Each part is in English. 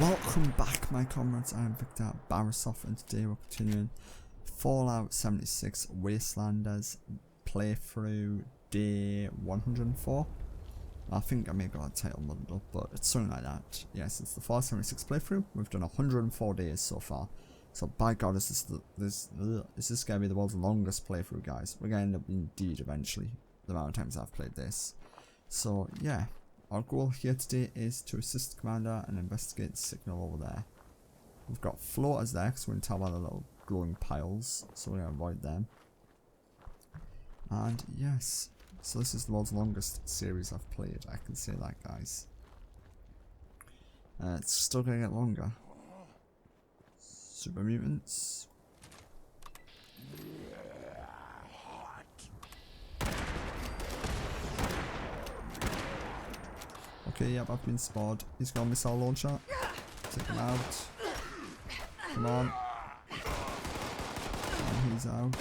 Welcome back, my comrades. I am Victor Barisov, and today we're continuing Fallout 76 Wastelanders playthrough day 104. I think I may have got a title muddled up, but it's something like that. Yes, it's the Fallout 76 playthrough. We've done 104 days so far. So by God, is this going to be the world's longest playthrough, guys? We're going to end up being deed eventually, the amount of times I've played this. So yeah. Our goal here today is to assist the commander and investigate the signal over there. We've got floaters there because we're going to tell about the little glowing piles, so we're going to avoid them. And yes, so this is the world's longest series I've played, I can say that, guys. It's still going to get longer. Super mutants. Okay, yep, I've been spotted. He's got a missile launcher. Take him out. Come on. And he's out.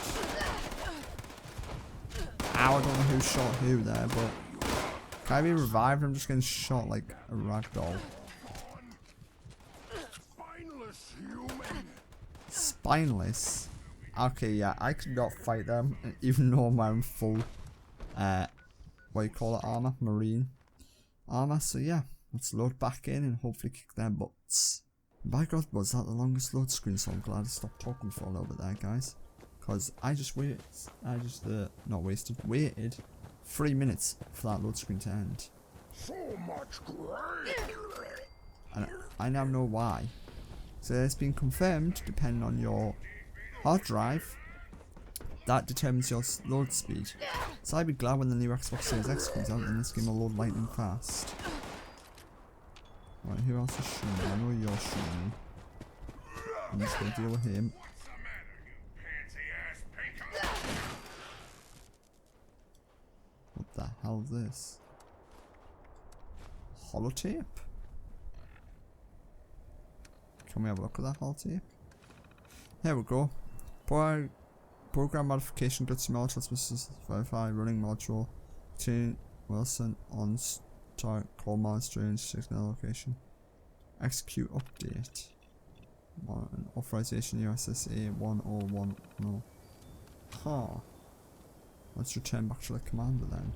Ow, I don't know who shot who there, but... Can I be revived? I'm just getting shot like a ragdoll. Spineless human. Spineless? Okay, yeah, I could not fight them, even though I'm wearing full, what do you call it, armor? Marine armor. So yeah, let's load back in and hopefully kick their butts. By God, was that the longest load screen, so I'm glad I stopped talking for a little bit there, guys. Because I just waited, waited 3 minutes for that load screen to end. So much great. And I now know why. So it's been confirmed, depending on your hard drive, that determines your load speed. So I'd be glad when the new Xbox Series X comes out and this game will load lightning fast. Right, who else is shooting me? I know you're shooting me. I'm just gonna deal with him. What the hell is this? Holotape? Can we have a look at that holotape? Here we go. Program modification good simulator verify running module. Tune Wilson on start call monster and signal location. Execute update. Authorization U.S.S.A 1010. Huh. Let's return back to the commander then.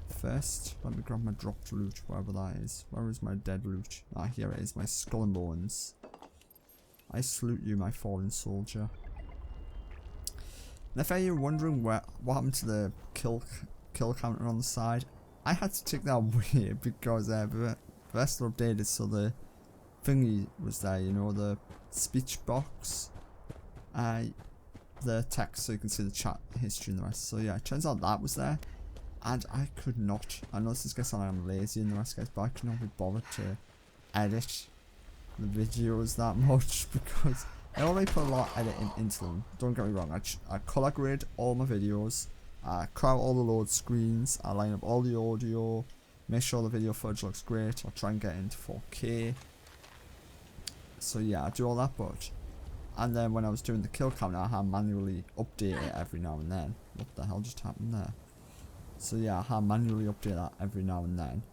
First, let me grab my dropped loot, wherever that is. Where is my dead loot? Ah, here it is, my skull and bones. I salute you, my fallen soldier. And if you're wondering what happened to the kill counter on the side, I had to take that away because Bethesda updated, so the thingy was there, you know, the speech box, the text, so you can see the chat history and the rest. So yeah, it turns out that was there, and I could not. I know this is gonna sound like I'm lazy and the rest, guys, but I could not be bothered to edit the videos that much because I already put a lot of editing into them. Don't get me wrong, I color grade all my videos, I cut out all the load screens, I line up all the audio, make sure the video footage looks great, I'll try and get it into 4K. So yeah, I do all that, and then when I was doing the kill counter, I had manually update it every now and then. What the hell just happened there? So yeah, I had manually update that every now and then.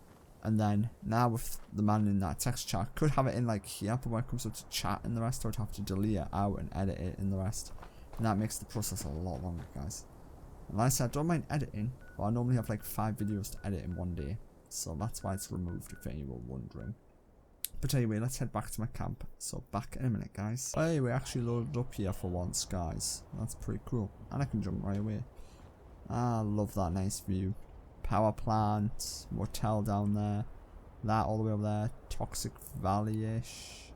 And then now with the man in that text chat, I could have it in like here, but when it comes up to chat and the rest, I would have to delete it out and edit it in the rest. And that makes the process a lot longer, guys. And like I said, I don't mind editing, but I normally have like 5 videos to edit in one day. So that's why it's removed, if any were wondering. But anyway, let's head back to my camp. So back in a minute, guys. Hey, we actually loaded up here for once, guys. That's pretty cool. And I can jump right away. I love that nice view. Power plant, motel down there, that all the way over there, Toxic Valley-ish.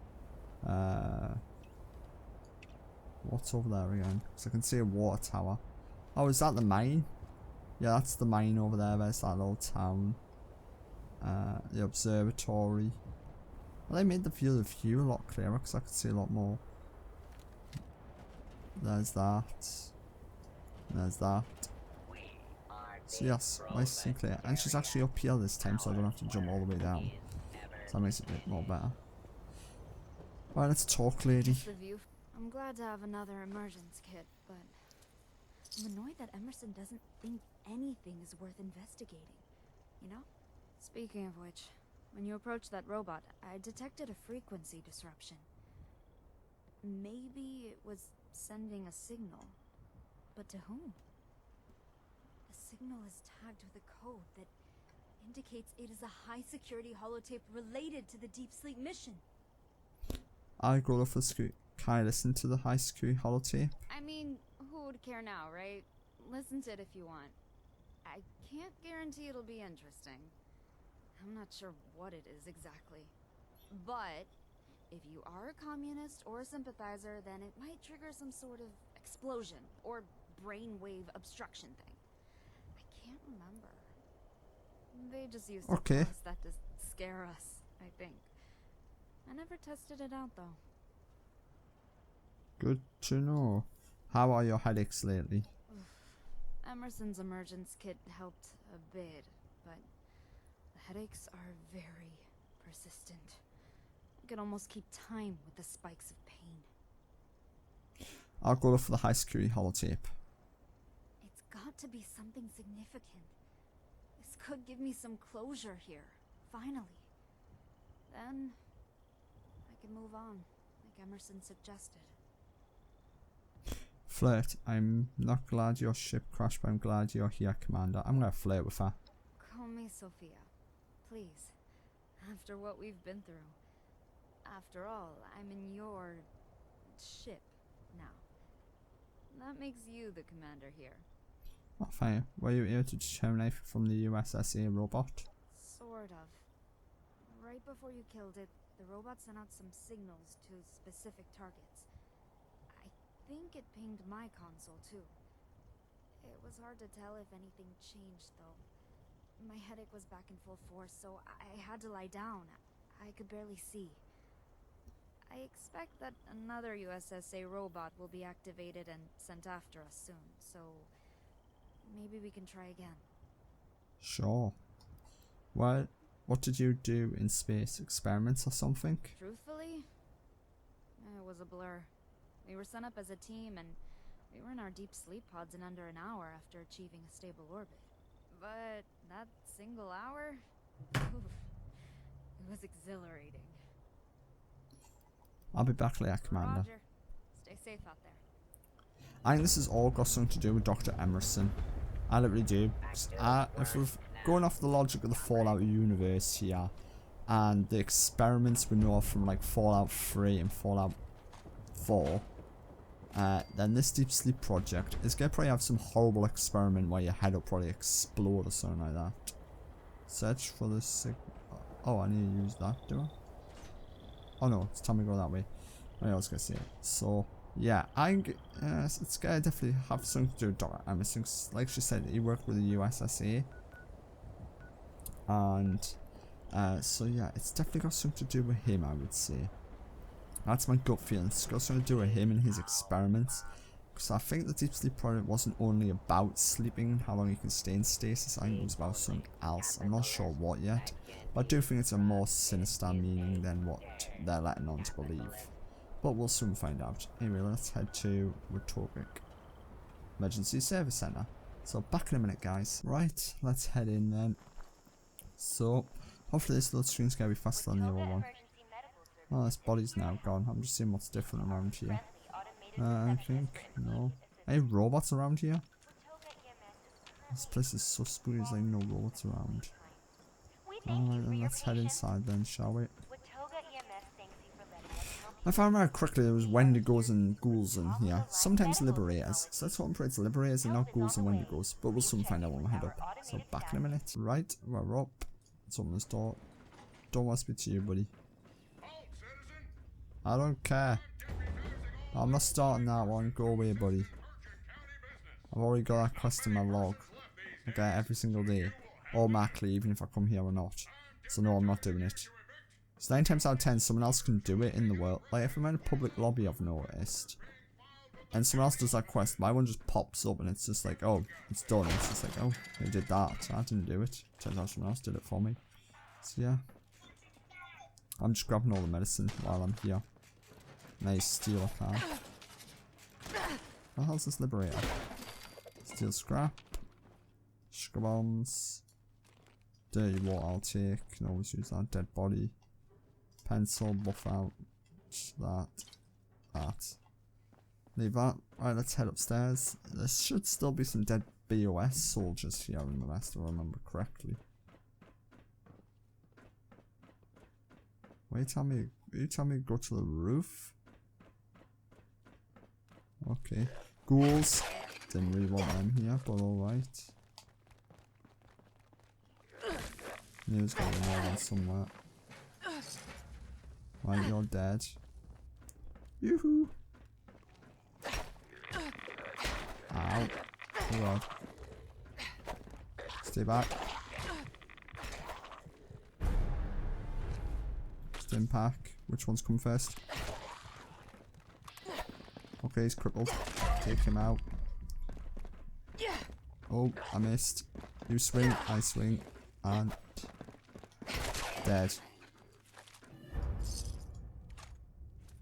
What's over there again? Because I can see a water tower. Oh, is that the mine? Yeah, that's the mine over there. There's that little town. The observatory. Well, they made the field of view a lot clearer because I could see a lot more. There's that. There's that. So yes, nice and clear. And she's actually up here this time, so I don't have to jump all the way down. So that makes it a bit more better. Alright, let's talk, lady. I'm glad to have another immersions kit, but I'm annoyed that Emerson doesn't think anything is worth investigating. You know? Speaking of which, When you approached that robot, I detected a frequency disruption. Maybe it was sending a signal. But to whom? The signal is tagged with a code that indicates it is a high-security holotape related to the deep sleep mission. I go off the screen. Can I listen to the high security holotape? I mean, who would care now, right? Listen to it if you want. I can't guarantee it'll be interesting. I'm not sure what it is exactly. But if you are a communist or a sympathizer, then it might trigger some sort of explosion or brainwave obstruction thing. I can't remember. They just used to tell us that to scare us, I think. I never tested it out though. Good to know. How are your headaches lately? Emerson's emergence kit helped a bit, but the headaches are very persistent. I could almost keep time with the spikes of pain. I'll go for the high security holotape. It's got to be something significant. This could give me some closure here, finally. Then I can move on, like Emerson suggested. Flirt. I'm not glad your ship crashed, but I'm glad you're here, Commander. I'm gonna flirt with her. Call me Sophia, please. After what we've been through. After all, I'm in your ship now. That makes you the commander here. Oh, fine. Were you able to determine from the U.S.S.A. robot? Sort of. Right before you killed it, the robot sent out some signals to specific targets. I think it pinged my console too. It was hard to tell if anything changed though. My headache was back in full force, so I had to lie down. I could barely see. I expect that another U.S.S.A. robot will be activated and sent after us soon, so maybe we can try again. Sure. Well, what did you do in space? Experiments or something? Truthfully, it was a blur. We were sent up as a team and we were in our deep sleep pods in under an hour after achieving a stable orbit. But that single hour, oof, it was exhilarating. I'll be back later, Commander. Roger. Stay safe out there. I think this has all got something to do with Dr. Emerson. I literally do. If we're going off the logic of the Fallout universe here, and the experiments we know from like Fallout 3 and Fallout 4, then this Deep Sleep project is going to probably have some horrible experiment where your head will probably explode or something like that. Search for the signal. Oh, I need to use that, do I? Oh no, it's time to go that way. I was going to say. So, yeah, it's going to definitely have something to do with Dr. Emerson. Like she said, he worked with the U.S.S.A. And, so yeah, it's definitely got something to do with him, I would say. That's my gut feeling. It's got something to do with him and his experiments. Because I think the Deep Sleep project wasn't only about sleeping and how long you can stay in stasis. I think it was about something else. I'm not sure what yet. But I do think it's a more sinister meaning than what they're letting on to believe. But we'll soon find out. Anyway, let's head to Rhetoric Emergency Service Center. So back in a minute, guys. Right, let's head in then. So, hopefully this little screen's going to be faster than the other one. Oh, this body's now gone. I'm just seeing what's different around here. I think, no. Any robots around here? This place is so spooky, there's like no robots around. Alright, then let's head inside then, shall we? If I remember correctly, there was Wendigos and ghouls in here. Sometimes Liberators. So let's hope and pray it's Liberators and not ghouls and Wendigos. But we'll soon find out when we head up. So back in a minute. Right, we're up. Let's open this door. Don't want to speak to you, buddy. I don't care. I'm not starting that one. Go away, buddy. I've already got that quest in my log. I get it every single day. Automatically, even if I come here or not. So no, I'm not doing it. So 9 times out of 10, someone else can do it in the world. Like, if I'm in a public lobby, I've noticed. And someone else does that quest, my one just pops up and it's just like, oh, it's done. It's just like, oh, they did that. I didn't do it. Turns out someone else did it for me. So yeah. I'm just grabbing all the medicine while I'm here. Nice, steal a car. What the hell's this Liberator? Steal scrap. Sugar bombs. Dirty water I'll take. Can always use that. Dead body. Pencil, buff out. That. Leave that. Right, let's head upstairs. There should still be some dead BOS soldiers here in the rest, if I remember correctly. Wait, you tell me to go to the roof? Okay. Ghouls. Didn't really want them here, but alright. News got another one somewhere. Right, you're dead. Yoo-hoo! Ow. Oh god. Stay back. Stim pack. Which one's come first? Okay, he's crippled. Take him out. Oh, I missed. You swing, I swing, and dead.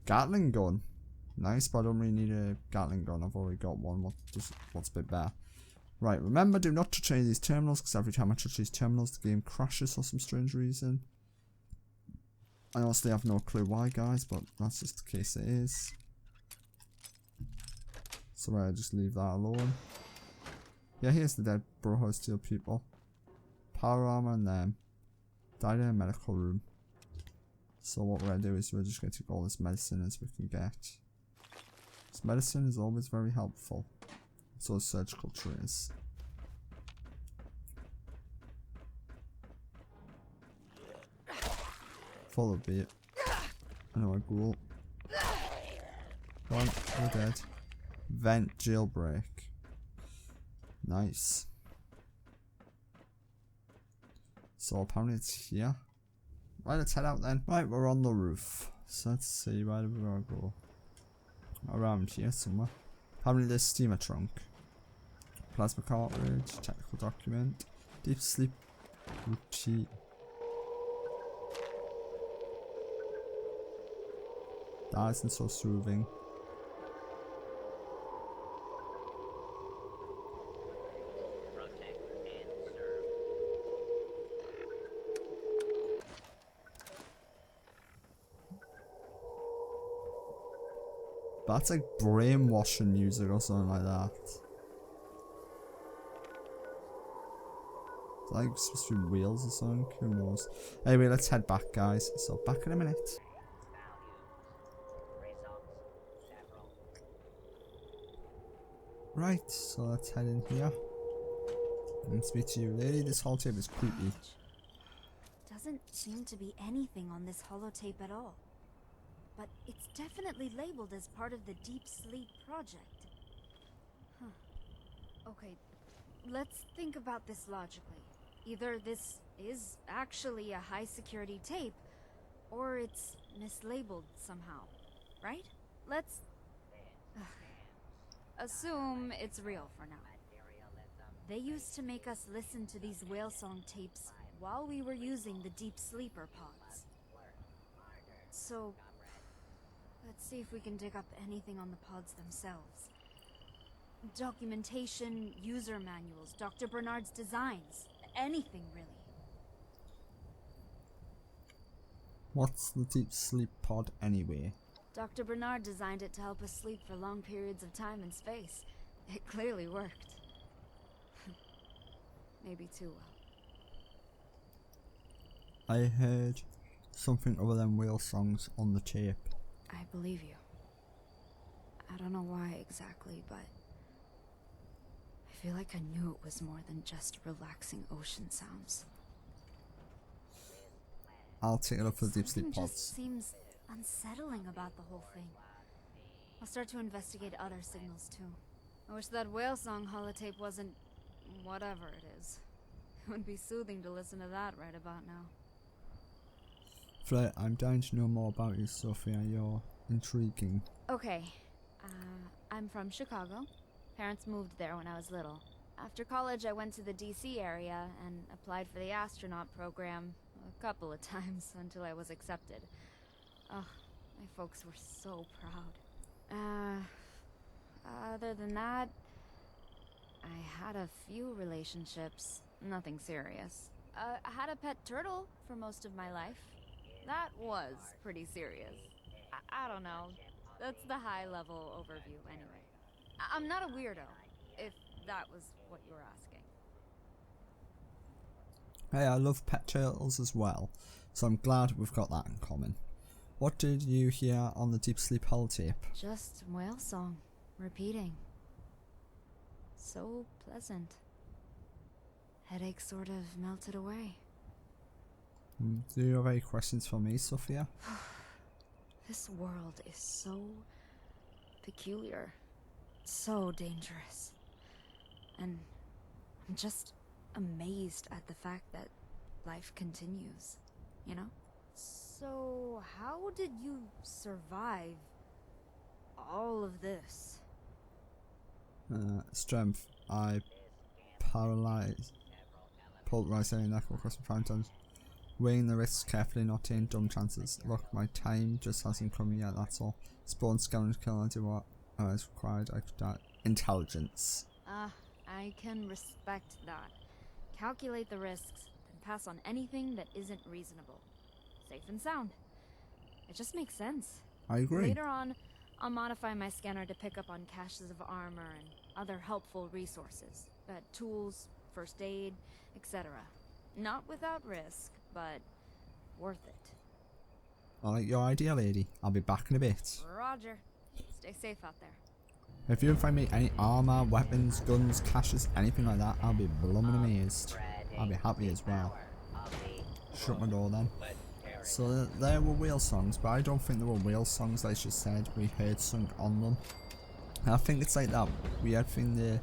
Gatling gun. Nice, but I don't really need a Gatling gun. I've already got one. What's a bit better? Right, remember, do not touch any of these terminals, because every time I touch these terminals, the game crashes for some strange reason. I honestly have no clue why, guys, but that's just the case it is. So I just leave that alone. Yeah, here's the dead Broho Steel people. Power armor and them. Died in a medical room. So what we're going to do is we're just going to take all this medicine as we can get. This medicine is always very helpful. So is surgical trays. Follow beat. I know a ghoul. Come on, you're dead. Vent jailbreak. Nice. So apparently it's here. Right, let's head out then. Right, we're on the roof. So let's see, where do we gotta go? Around here somewhere. Apparently there's steamer trunk. Plasma cartridge, technical document, deep sleep routine. That isn't so soothing. That's like brainwashing music or something like that. It's like supposed to be wheels or something, who knows. Anyway, let's head back, guys. So back in a minute. Right, so let's head in here. And speak to you, lady. This holotape is creepy. Doesn't seem to be anything on this holotape at all. But it's definitely labeled as part of the Deep Sleep project. Huh. Okay, let's think about this logically. Either this is actually a high-security tape, or it's mislabeled somehow, right? Let's assume it's real for now. They used to make us listen to these whale song tapes while we were using the Deep Sleeper pods. So let's see if we can dig up anything on the pods themselves. Documentation, user manuals, Dr. Bernard's designs, anything really. What's the deep sleep pod anyway? Dr. Bernard designed it to help us sleep for long periods of time and space. It clearly worked. Maybe too well. I heard something other than whale songs on the tape. I believe you. I don't know why exactly, but I feel like I knew it was more than just relaxing ocean sounds. I'll take it up for the deep sleep Something pods. just seems unsettling about the whole thing. I'll start to investigate other signals too. I wish that whale song holotape wasn't whatever it is. It would be soothing to listen to that right about now. Fred, I'm dying to know more about you, Sophia. You're intriguing. Okay, I'm from Chicago. Parents moved there when I was little. After college, I went to the DC area and applied for the astronaut program a couple of times until I was accepted. Oh, my folks were so proud. Other than that, I had a few relationships, nothing serious. I had a pet turtle for most of my life. That was pretty serious. I don't know. That's the high-level overview, anyway. I'm not a weirdo, if that was what you were asking. Hey, I love pet turtles as well, so I'm glad we've got that in common. What did you hear on the Deep Sleep holotape? Just whale song, repeating. So pleasant. Headache sort of melted away. Do you have any questions for me, Sophia? This world is so peculiar, so dangerous. And I'm just amazed at the fact that life continues, you know? So, how did you survive all of this? Strength. I pulverized any neck across my 5 times. Weighing the risks carefully, not taking dumb chances. Look, my time just hasn't come yet, that's all. Spawn, scavenge, kill, and do what is required. I could die. Intelligence. I can respect that. Calculate the risks, and pass on anything that isn't reasonable. Safe and sound. It just makes sense. I agree. Later on, I'll modify my scanner to pick up on caches of armor and other helpful resources. Tools, first aid, etc. Not without risk, but worth it. I like your idea, lady. I'll be back in a bit. Roger. Stay safe out there. If you find me any armor, weapons, guns, caches, anything like that, I'll be blooming amazed. I'll be happy as well. Shut my door then. So there were whale songs, but I don't think there were whale songs like she said we heard sung on them. And I think it's like that weird thing the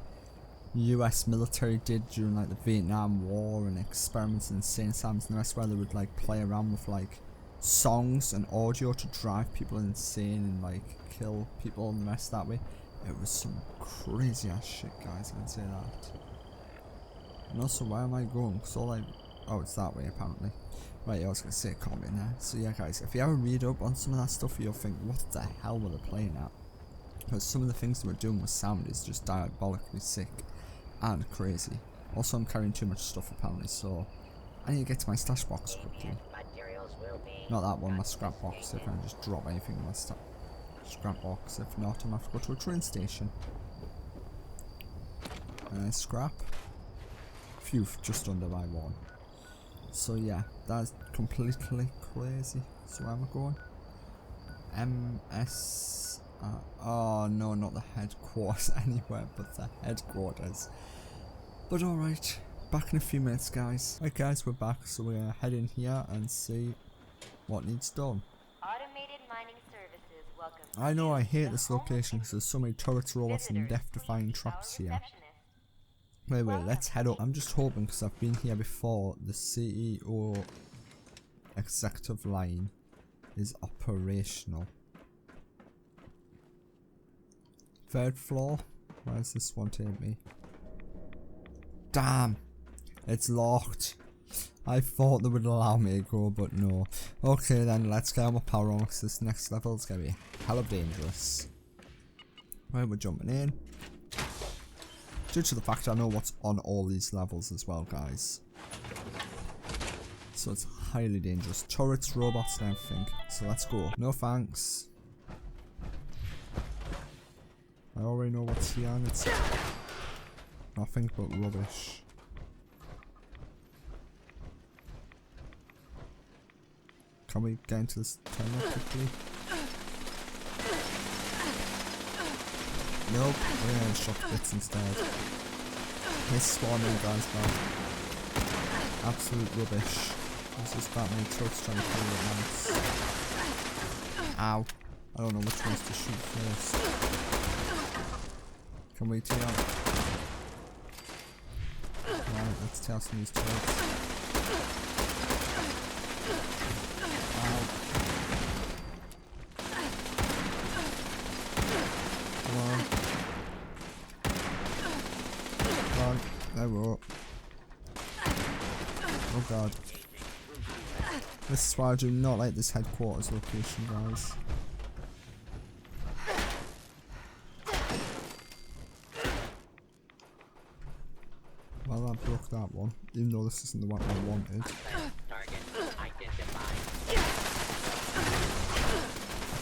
US military did during like the Vietnam War and experiments in insane asylums and the rest, where they would like play around with like songs and audio to drive people insane and like kill people and the rest that way. It was some crazy ass shit, guys, I can say that. And also, where am I going? Cause all oh, it's that way apparently. Right, I was gonna say it can't be in there. So yeah, guys, if you ever read up on some of that stuff, you'll think, what the hell were they playing at? Because some of the things they were doing with sound is just diabolically sick and crazy. Also, I'm carrying too much stuff apparently, so I need to get to my stash box quickly. Not that one, my scrap box, if I can just drop anything in my scrap box. If not, I'm gonna have to go to a train station. Scrap. Phew, just under by 1. So yeah, that's completely crazy. So where am I going? MS... oh no, not the headquarters anywhere but the headquarters. But alright, back in a few minutes, guys. Right guys, we're back, so we're gonna head in here and see what needs done. Automated mining services welcome. I know I hate this location because there's so many turrets, robots and death-defying traps here. Wait, let's head up. I'm just hoping, because I've been here before, the CEO executive line is operational. 3rd floor? Where does this one take me? Damn! It's locked. I thought they would allow me to go, but no. Okay then, let's get my power on, because this next level is going to be hella dangerous. Right, we're jumping in. Due to the fact I know what's on all these levels as well, guys. So it's highly dangerous. Turrets, robots and everything. So let's go. No thanks. I already know what's here and it's nothing but rubbish. Can we get into this tunnel quickly? Nope, we're gonna shot bits instead. This spawning guys, man. Absolute rubbish. There's just that many trucks trying to kill me at once. Ow. I don't know which ones to shoot first. Can we take out? Right, let's take out some of these turrets. Ow. Come on. Come on. There we go. Oh god. This is why I do not like this headquarters location, guys. Well, that broke unlock that one, even though this isn't the one I wanted.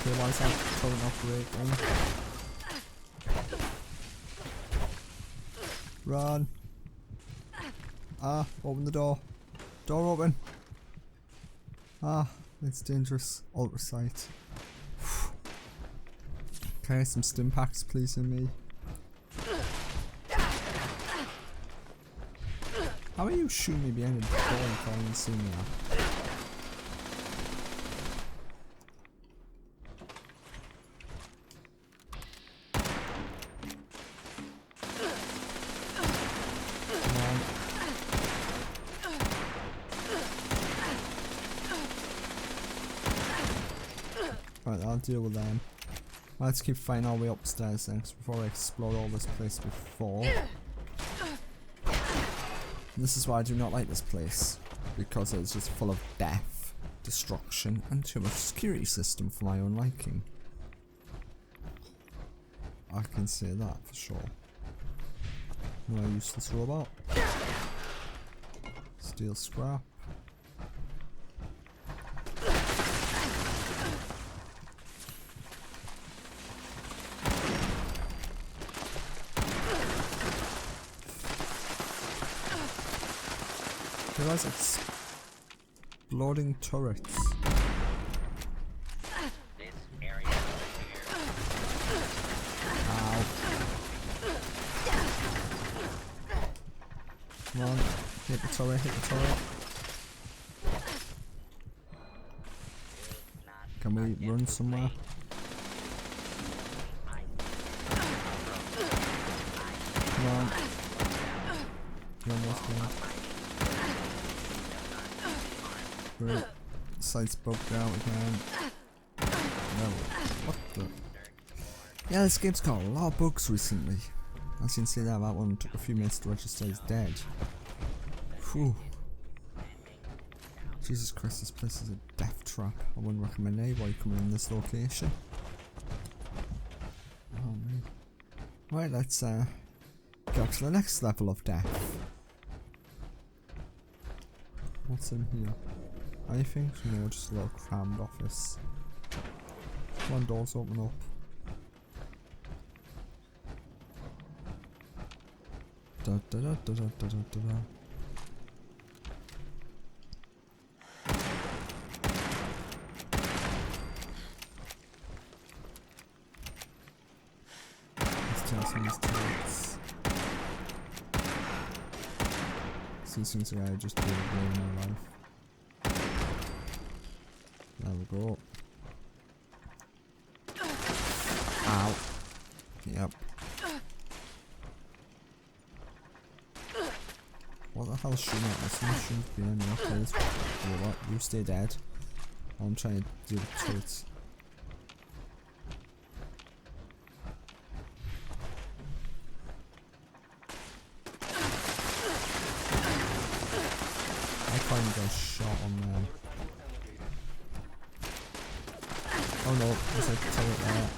Okay, why is that turret not breaking? Run! Ah, open the door. Door open! Ah, it's dangerous. Ultrasight. Okay, some stim packs please in me. How are you shooting me behind the door and can't even see me now? Right, I'll deal with them. Let's keep finding our way upstairs then, before I explore all this place before. This is why I do not like this place, because it's just full of death, destruction, and too much security system for my own liking. I can say that for sure. No useless robot. Steel scrap. Realize it's exploding turrets. This area is clear. Ow. Come on, hit the turret, hit the turret. Can we run somewhere? Come on. Come on, what's going on? Great. Site's bugged out again. No. What the? Yeah, this game's got a lot of bugs recently. As you can see there, that one took a few minutes to register as dead. Whew. Jesus Christ, this place is a death trap. I wouldn't recommend anybody coming in this location. Oh man. Right, let's go to the next level of death. What's in here? Anything? No, just a little crammed office. Come on, doors open up. Da da da da da da da da. Let's test some of these turrets. These things are I just do in my life. There we go. Ow. Yep. What the hell is shooting at me? Someone shooting behind me. Okay, this robot. You stay dead. I'm trying to do the turrets. I can't get a shot on them. Oh no, there's a turret there.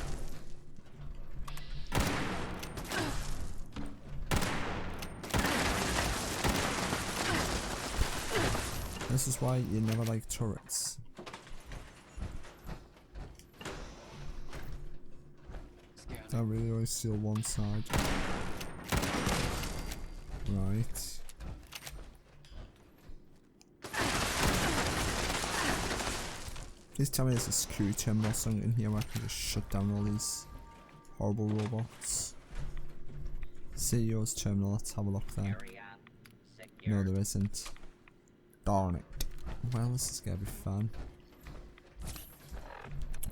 This is why you never like turrets. I really only seal one side. Right. Please tell me there's a security terminal or something in here where I can just shut down all these horrible robots. CEO's terminal, let's have a look there. No, there isn't. Darn it. Well, this is gonna be fun.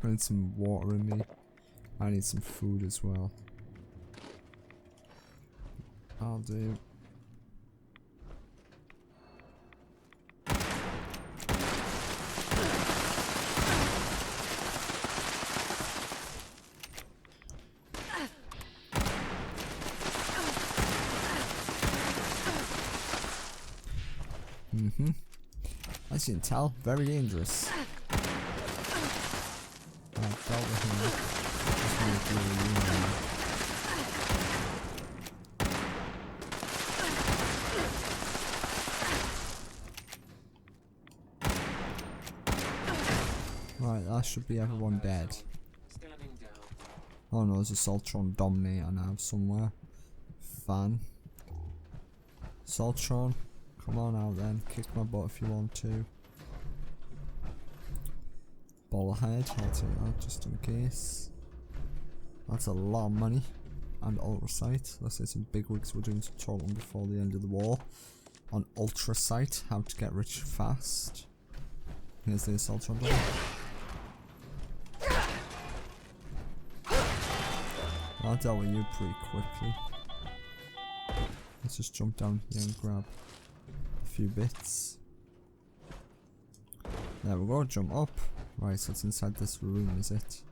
I need some water in me. I need some food as well. I'll do. As you can tell, very dangerous. I've dealt with him. Just want to deal with you now. Right, that should be everyone dead. Standing down. Oh no, there's a Saltron Dominator now somewhere. Fan. Saltron, come on out then. Kick my butt if you want to. Bobblehead, I'll take that just in case. That's a lot of money. And Ultrasight. Let's say some big wigs we're doing some talking before the end of the war. On Ultrasight, how to get rich fast. Here's the Saltron Dominator. I dealt with you pretty quickly. Let's just jump down here and grab a few bits. There we go, jump up. Right, so it's inside this room, is it?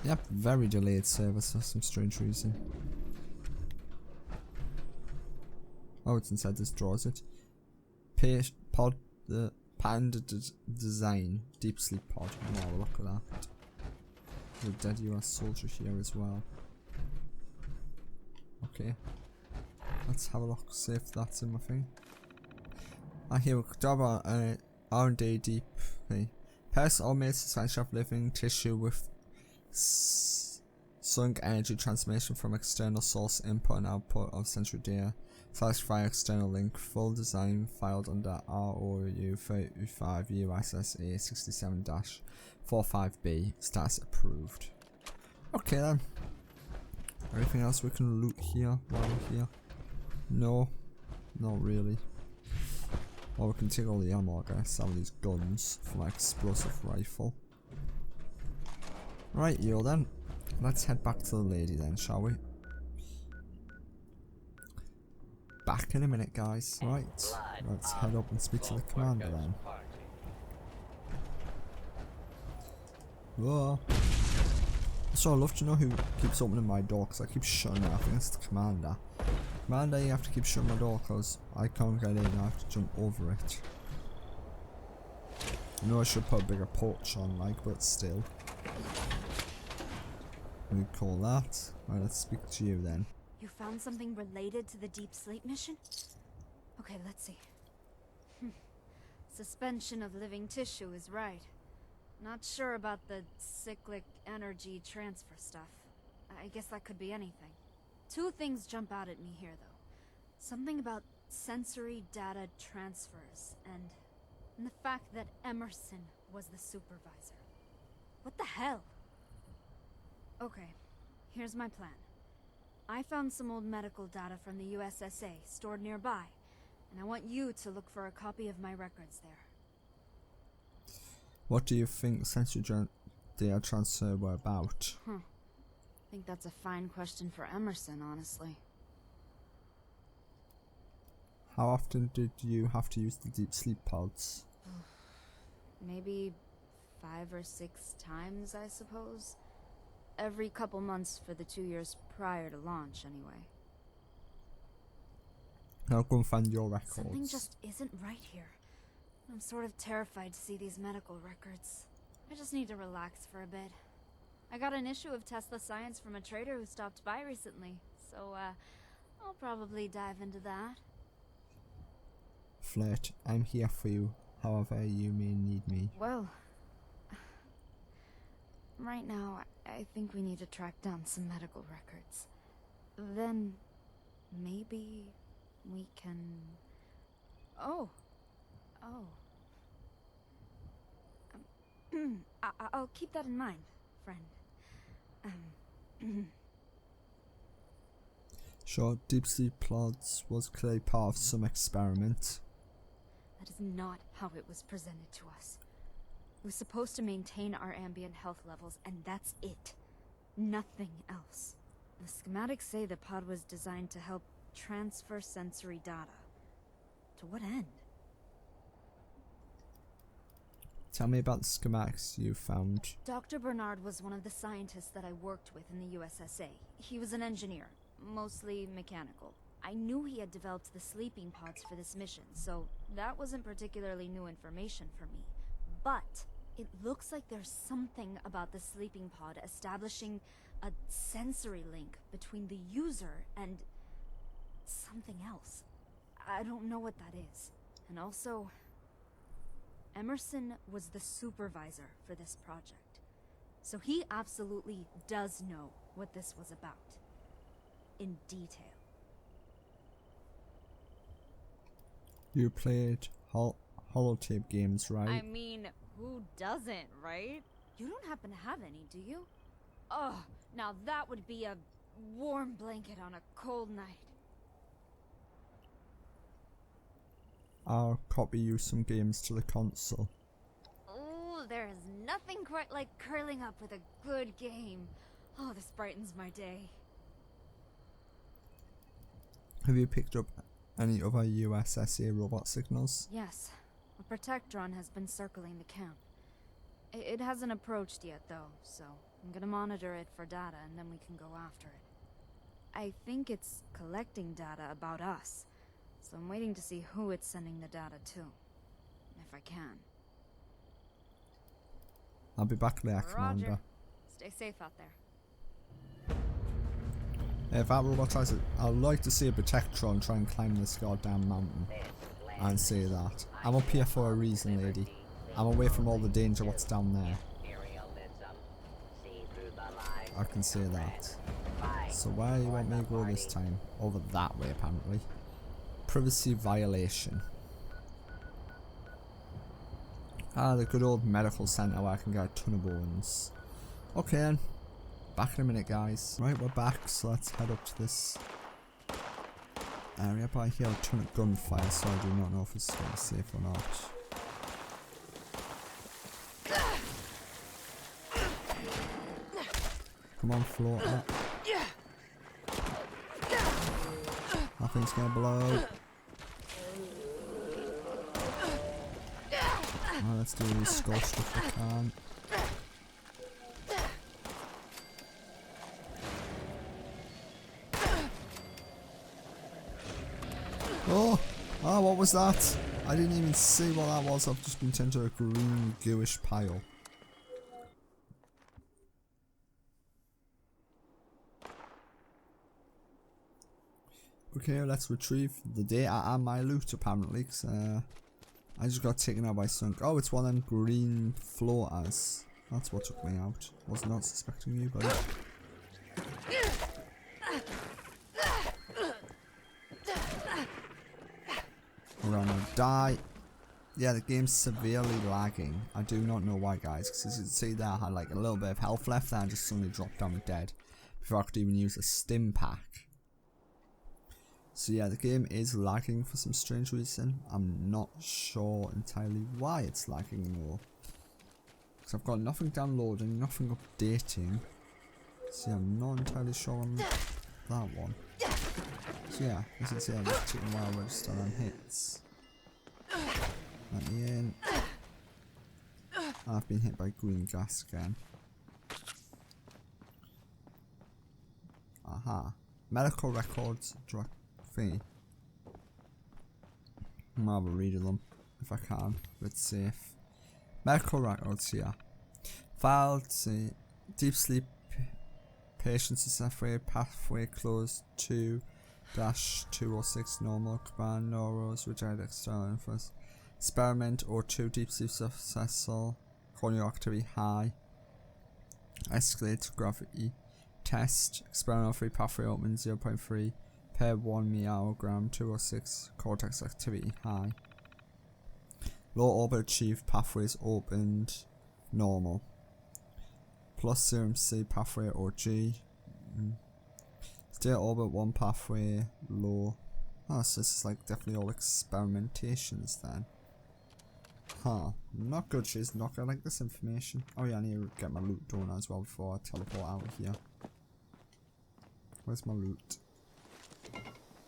Yep, very delayed service for some strange reason. Oh, it's inside this drawer, is it? Pod, the Panda Design Deep Sleep Pod. Wow, look at that. The dead U.S. soldier here as well. Okay. Let's have a look, see if that's in my thing. Here we go. R&D deep. Pairs automated suspension of living tissue with sunk energy transmission from external source input and output of sensory data. / via external link. Full design filed under ROU 35 U.S.S.A 67-45B. Status approved. Okay then. Anything else we can loot here while we're here? No, not really. Well, we can take all the ammo, I guess. Some of these guns for my explosive rifle. Right, yo then. Let's head back to the lady then, shall we? Back in a minute, guys. Right, let's head up and speak to the commander then. Whoa. So I'd love to know who keeps opening my door, because I keep shutting it. I think it's the commander. Commander, you have to keep shutting my door, because I can't get in. I have to jump over it. I know I should put a bigger porch on, like, but still. We call that. Right, let's speak to you then. You found something related to the deep sleep mission? Okay, let's see. Suspension of living tissue is right. Not sure about the cyclic energy transfer stuff. I guess that could be anything. Two things jump out at me here, though. Something about sensory data transfers, and the fact that Emerson was the supervisor. What the hell? Okay, here's my plan. I found some old medical data from the U.S.S.A. stored nearby, and I want you to look for a copy of my records there. What do you think sensory data transfer were about? I think that's a fine question for Emerson, honestly. How often did you have to use the deep sleep pods? Maybe 5 or 6 times, I suppose. Every couple months for the 2 years prior to launch, anyway. I'll go and find your records. Something just isn't right here. I'm sort of terrified to see these medical records. I just need to relax for a bit. I got an issue of Tesla Science from a trader who stopped by recently, so I'll probably dive into that. Flirt, I'm here for you, however you may need me. Well, right now, I think we need to track down some medical records. Then, maybe we can... Oh. I'll keep that in mind, friend. Sure, deep sleep pods was clearly part of some experiment. That is not how it was presented to us. It was supposed to maintain our ambient health levels, and that's it. Nothing else. The schematics say the pod was designed to help transfer sensory data. To what end? Tell me about the schematics you found. Dr. Bernard was one of the scientists that I worked with in the U.S.S.A. He was an engineer, mostly mechanical. I knew he had developed the sleeping pods for this mission, so that wasn't particularly new information for me. But it looks like there's something about the sleeping pod establishing a sensory link between the user and something else. I don't know what that is. And also, Emerson was the supervisor for this project, so he absolutely does know what this was about. In detail. You played holotape games, right? I mean, who doesn't, right? You don't happen to have any, do you? Oh, now that would be a warm blanket on a cold night. I'll copy you some games to the console. Oh, there is nothing quite like curling up with a good game. Oh, this brightens my day. Have you picked up any other U.S.S.A. robot signals? Yes, a protectron has been circling the camp. It hasn't approached yet, though, so I'm gonna monitor it for data and then we can go after it. I think it's collecting data about us, so I'm waiting to see who it's sending the data to. If I can. I'll be back there, Roger. Commander. Stay safe out there. If that robot tries it, I'd like to see a Protectron try and climb this goddamn mountain. And say that. I'm up here for a reason, lady. I'm away from all the danger what's down there. I can say that. So where you want me to go this time? Over that way, apparently. Privacy violation. Ah, the good old medical centre where I can get a ton of bones. Okay then. Back in a minute, guys. Right, we're back, so let's head up to this area. But I hear a ton of gunfire, so I do not know if it's going to be safe or not. Come on, floater. Nothing's gonna blow. Right, let's do these skull stuff if we can. Oh! Oh, what was that? I didn't even see what that was. I've just been turned to a green gooish pile. Okay, let's retrieve the data and my loot apparently, because I just got taken out by sunk. Oh, it's one of them green floaters. That's what took me out. Was not suspecting you, buddy. We're gonna die. Yeah, the game's severely lagging. I do not know why, guys, because as you can see there, I had like a little bit of health left and I just suddenly dropped down dead before I could even use a stim pack. So yeah, the game is lagging for some strange reason. I'm not sure entirely why it's lagging though. Because I've got nothing downloading, nothing updating. So yeah, I'm not entirely sure on that one. So yeah, as you can see, I'm just taking a while to register on hits. Let me in. I've been hit by green gas again. Aha. Medical records drug thingy. I'm gonna have a read of them if I can, but it's safe. Medical records here. Filed, see, deep sleep patients is pathway closed 2-206 normal command neuros reject external influence. Experiment or 2 deep sleep successful corneal activity high. Escalate gravity test. Experimental free pathway open 0.3 per 1 mg 206 cortex activity high. Low orbit achieved pathways opened normal. Plus serum C pathway or G. Stay orbit 1 pathway low. Oh, so this is like definitely all experimentations then. Huh. Not good, she's not gonna like this information. Oh yeah, I need to get my loot done as well before I teleport out of here. Where's my loot?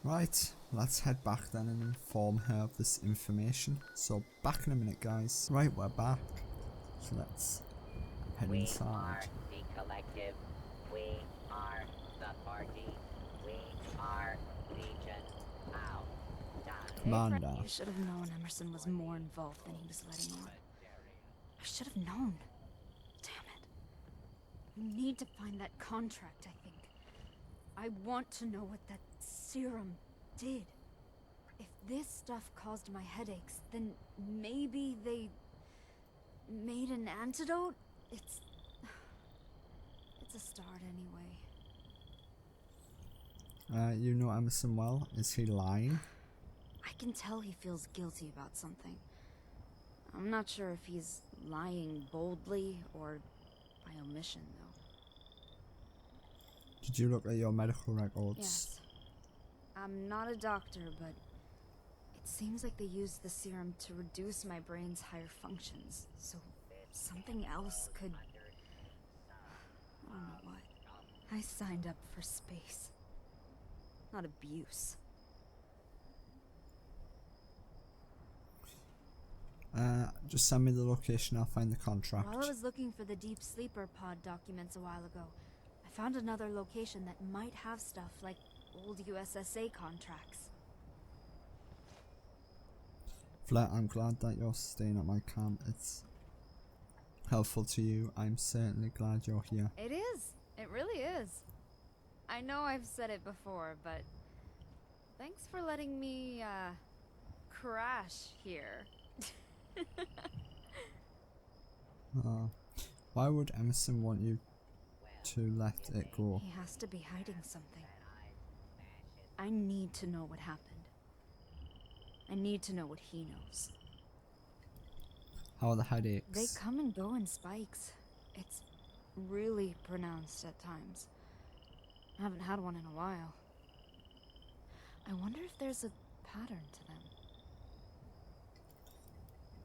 Right, let's head back then and inform her of this information. So back in a minute, guys. Right, we're back. So let's head inside. We are the collective. We are the party. We are Legion. Out. Done. Commander. You should have known Emerson was more involved than he was letting on. I should have known. Damn it. You need to find that contract, I think. I want to know what that serum did. If this stuff caused my headaches, then maybe they made an antidote? It's a start anyway. You know Emerson well. Is he lying? I can tell he feels guilty about something. I'm not sure if he's lying boldly or by omission, though. Did you look at your medical records? Yes. I'm not a doctor, but it seems like they used the serum to reduce my brain's higher functions, so something else could... I don't know what. I signed up for space, not abuse. Just send me the location, I'll find the contract. While I was looking for the Deep Sleeper Pod documents a while ago, I found another location that might have stuff like old U.S.S.A. contracts. Flair, I'm glad that you're staying at my camp. It's helpful to you. I'm certainly glad you're here. It is. It really is. I know I've said it before, but thanks for letting me, crash here. Why would Emerson want you to let it go? He has to be hiding something. I need to know what happened. I need to know what he knows. How are the headaches? They come and go in spikes. It's really pronounced at times. I haven't had one in a while. I wonder if there's a pattern to them.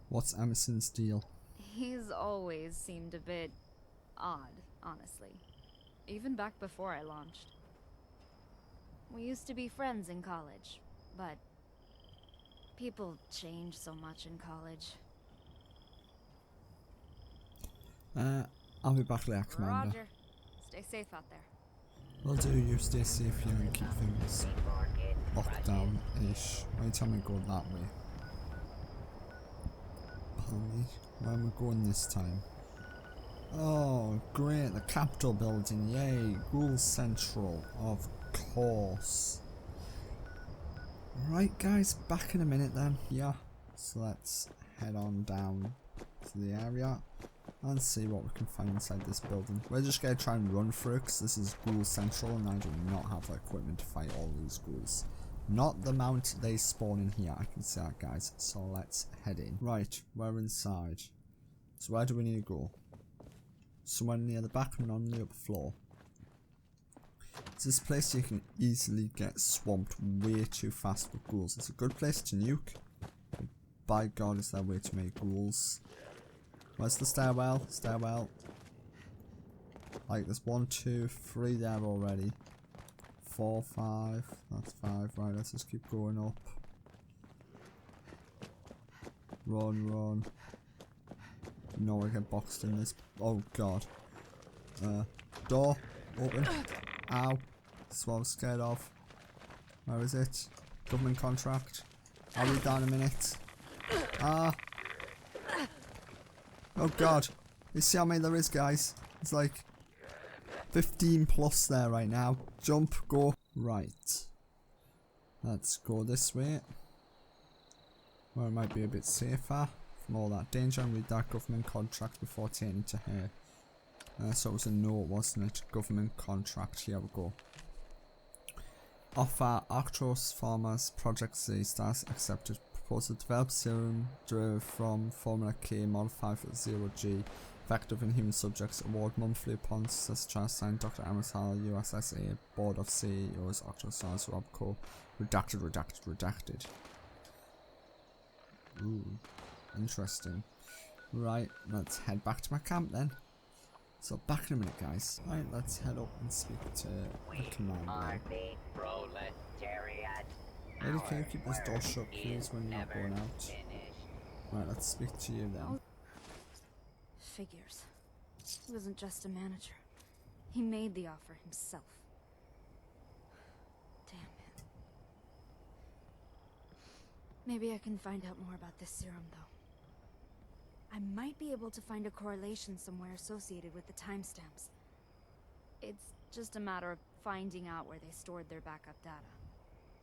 What's Emerson's deal? He's always seemed a bit odd, honestly. Even back before I launched. We used to be friends in college, but people change so much in college. I'll be back later, Commander. Roger. Stay safe out there. Will do. You stay safe here and keep things locked down-ish. Why you tell me to go that way? Me. Where am I going this time? Oh, great, the Capitol building, yay, Ghoul Central, of course. Right guys, back in a minute then. Yeah, so let's head on down to the area and see what we can find inside this building. We're just going to try and run through it because this is Ghoul Central and I do not have the equipment to fight all these ghouls. Not the amount they spawn in here, I can see that guys, so let's head in. Right, we're inside. So where do we need to go? Somewhere near the back and on the upper floor. It's this place you can easily get swamped way too fast with ghouls. It's a good place to nuke. By God, is there way too many ghouls. Where's the stairwell? Stairwell. Like there's 1, 2, 3 there already. 4, 5, that's 5, right, let's just keep going up. Run, run. No, I get boxed in this. Oh god. Door, open. Ow. That's what I was scared of. Where is it? Government contract. I'll read that in a minute. Ah. Oh god. You see how many there is, guys? It's like 15 plus there right now. Jump, go. Right. Let's go this way. Where it might be a bit safer from all that danger and read that government contract before taking it to her. So it was a note, wasn't it? Government contract. Here we go. Offer Arctos Farmers Project Z stars accepted. Proposal to develop serum derived from Formula K modified for 0G. Effective in human subjects. Award monthly upon success. Signed Dr. Amosal, U.S.S.A. Board of CEOs. Octosars Robco. Redacted, redacted, redacted. Ooh, interesting. Right, let's head back to my camp then. So back in a minute, guys. Right, let's head up and speak to the commander. Lady, can you keep this door shut, please, when you're not going out? Right, let's speak to you then. Figures. He wasn't just a manager. He made the offer himself. Damn it. Maybe I can find out more about this serum, though. I might be able to find a correlation somewhere associated with the timestamps. It's just a matter of finding out where they stored their backup data.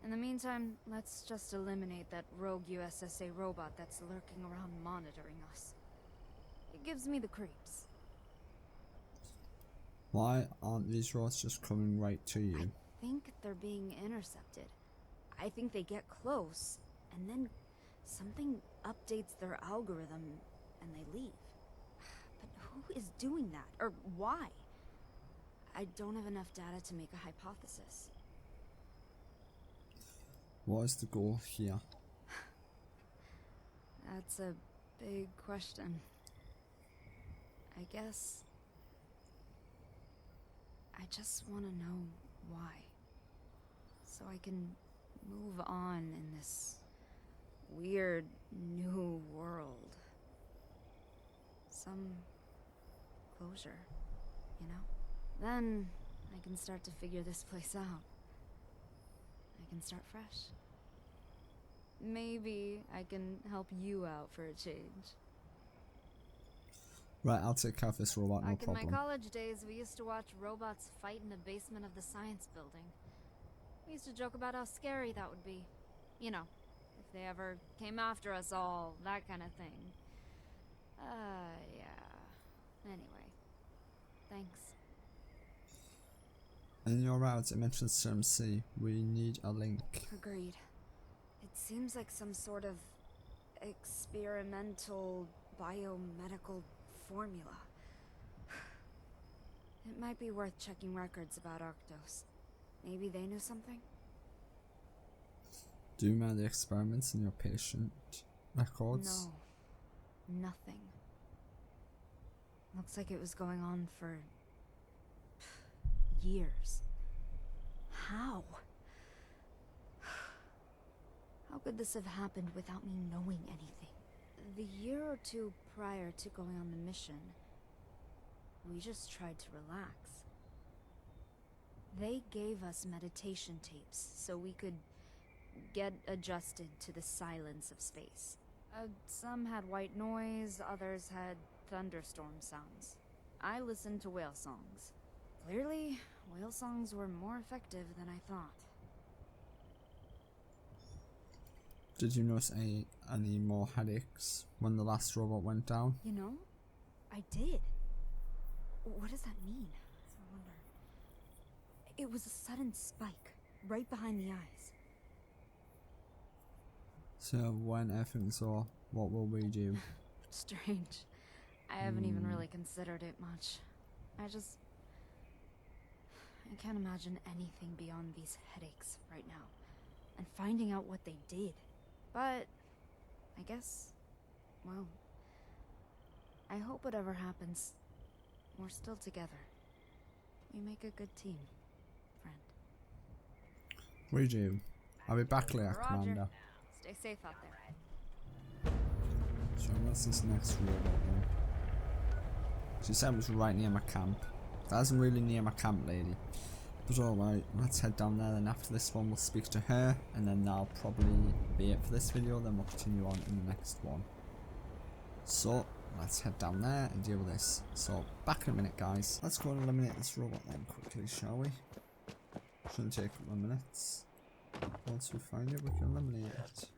In the meantime, let's just eliminate that rogue U.S.S.A. robot that's lurking around monitoring us. It gives me the creeps. Why aren't these robots just coming right to you? I think they're being intercepted. I think they get close, and then something updates their algorithm, and they leave. But who is doing that? Or why? I don't have enough data to make a hypothesis. What is the goal here? That's a big question. I guess I just want to know why. So I can move on in this weird new world. Some closure, you know? Then I can start to figure this place out. I can start fresh. Maybe I can help you out for a change. Right, I'll take care of this robot, no Back in problem. my college days, we used to watch robots fight in the basement of the science building. We used to joke about how scary that would be. You know, if they ever came after us all, that kind of thing. Yeah. Anyway, thanks. In your routes, it mentions CMC. We need a link. Agreed. It seems like some sort of experimental biomedical formula. It might be worth checking records about Arctos. Maybe they knew something? Do you remember the experiments in your patient records? No. Nothing. Looks like it was going on for years. How? How could this have happened without me knowing anything? The year or two prior to going on the mission, we just tried to relax. They gave us meditation tapes so we could get adjusted to the silence of space. Some had white noise, others had thunderstorm sounds. I listened to whale songs. Clearly, whale songs were more effective than I thought. Did you notice any more headaches when the last robot went down? You know, I did. What does that mean? I wonder. It was a sudden spike, right behind the eyes. So when everything's all, what will we do? Strange. I haven't even really considered it much. I can't imagine anything beyond these headaches right now. And finding out what they did. But, I guess, well, I hope whatever happens, we're still together. We make a good team, friend. We do. I'll be back later, Roger. Commander. Stay safe out there. So what's this next robot then? She said it was right near my camp. That isn't really near my camp, lady. But alright, let's head down there, then after this one we'll speak to her, and then that'll probably be it for this video, then we'll continue on in the next one. So, let's head down there and deal with this. So, back in a minute guys. Let's go and eliminate this robot then quickly, shall we? Shouldn't take a couple of minutes. Once we find it, we can eliminate it.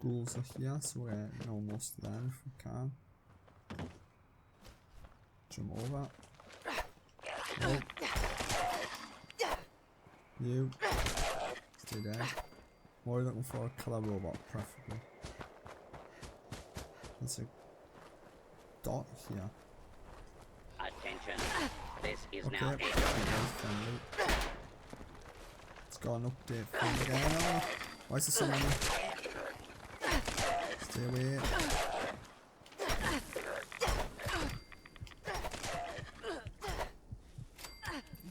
Ghouls are here, so we're almost there if we can. Jump over. Oh. You. Stay there. What are you looking for? A killer robot, preferably. There's a dot here. Attention. This is Okay, now very friendly. Let's go an update from again. Why is there someone there? Stay away.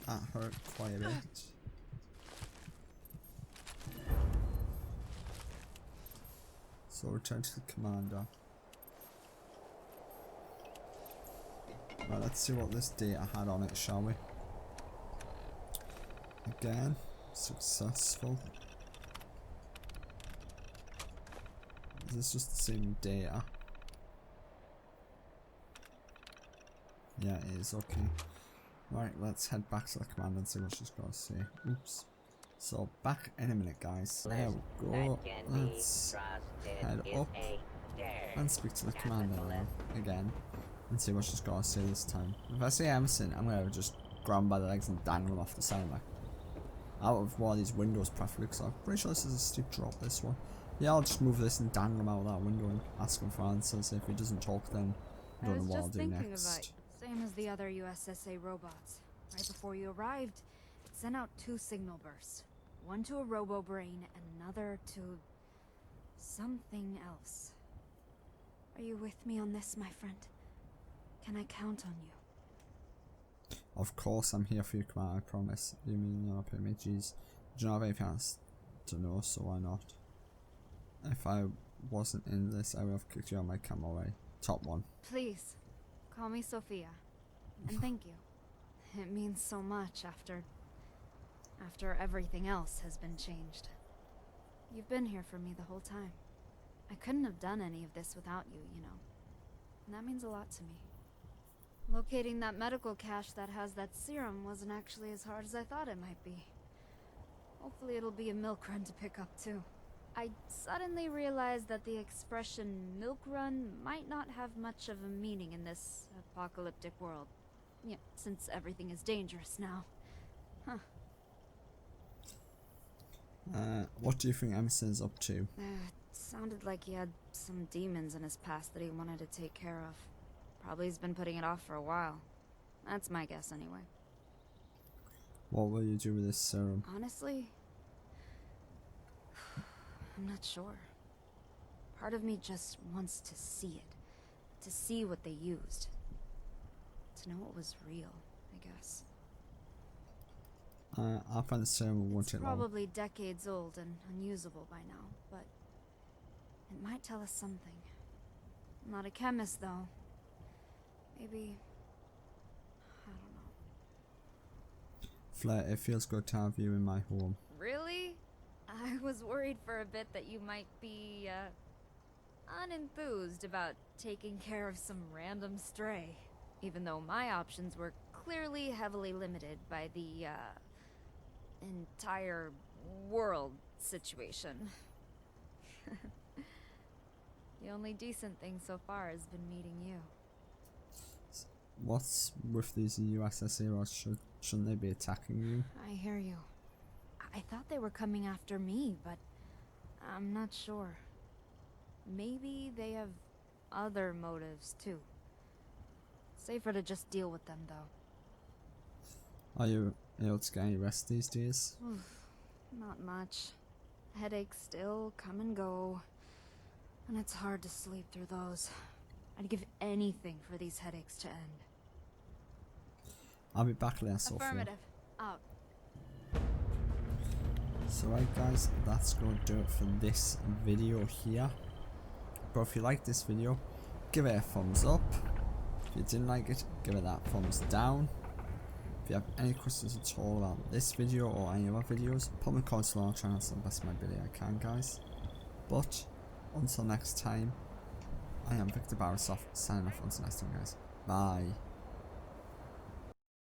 That hurt quite a bit. So return to the commander. Right, let's see what this data had on it, shall we? Again, successful. Is this just the same data? Yeah, it is, okay. Right, let's head back to the commander and see what she's got to say. Oops. So, back in a minute, guys. There we go. Let's head up. and speak to the commander now, again, and see what she's got to say this time. If I say Emerson, I'm going to just grab him by the legs and dangle him off the side, like, out of one of these windows preferably, because I'm pretty sure this is a steep drop, this one. Yeah, I'll just move this and dangle him out of that window and ask him for answers. If he doesn't talk, then I don't know what I'll do next. Same as the other U.S.S.A. robots. Right before you arrived, it sent out 2 signal bursts. One to a robo-brain and another to something else. Are you with me on this, my friend? Can I count on you? Of course I'm here for you, Commander, I promise. You mean you're not paying me? Jeez. Do you not have anything else to know, so why not? If I wasn't in this, I would have kicked you on my camera away. Top one. Please, call me Sophia. And thank you. It means so much after everything else has been changed. You've been here for me the whole time. I couldn't have done any of this without you, you know. And that means a lot to me. Locating that medical cache that has that serum wasn't actually as hard as I thought it might be. Hopefully it'll be a milk run to pick up too. I suddenly realized that the expression milk run might not have much of a meaning in this apocalyptic world. Yeah, since everything is dangerous now. Huh. What do you think Emerson's up to? Sounded like he had some demons in his past that he wanted to take care of. Probably he's been putting it off for a while. That's my guess anyway. What will you do with this serum? Honestly, I'm not sure. Part of me just wants to see it. To see what they used. To know it was real, I guess. I'll find the serum won't take long. Probably decades old and unusable by now, but it might tell us something. I'm not a chemist, though. Maybe... I don't know. Flair, it feels good to have you in my home. Really? I was worried for a bit that you might be, unenthused about taking care of some random stray. Even though my options were clearly heavily limited by the, entire world situation. The only decent thing so far has been meeting you. What's with these U.S.S.A. rods? Shouldn't they be attacking you? I hear you. I thought they were coming after me, but I'm not sure. Maybe they have other motives, too. Safer to just deal with them, though. Are you able to get any rest these days? Not much. Headaches still come and go. And it's hard to sleep through those. I'd give anything for these headaches to end. I'll be back later, Sophia. Affirmative. Out. So right guys, that's going to do it for this video here. But if you liked this video, give it a thumbs up. If you didn't like it, give it that thumbs down. If you have any questions at all about this video or any other videos, put them in the comments below. I'll try and answer the best of my ability I can, guys. But until next time, I am Victor Barisov, signing off until next time, guys. Bye.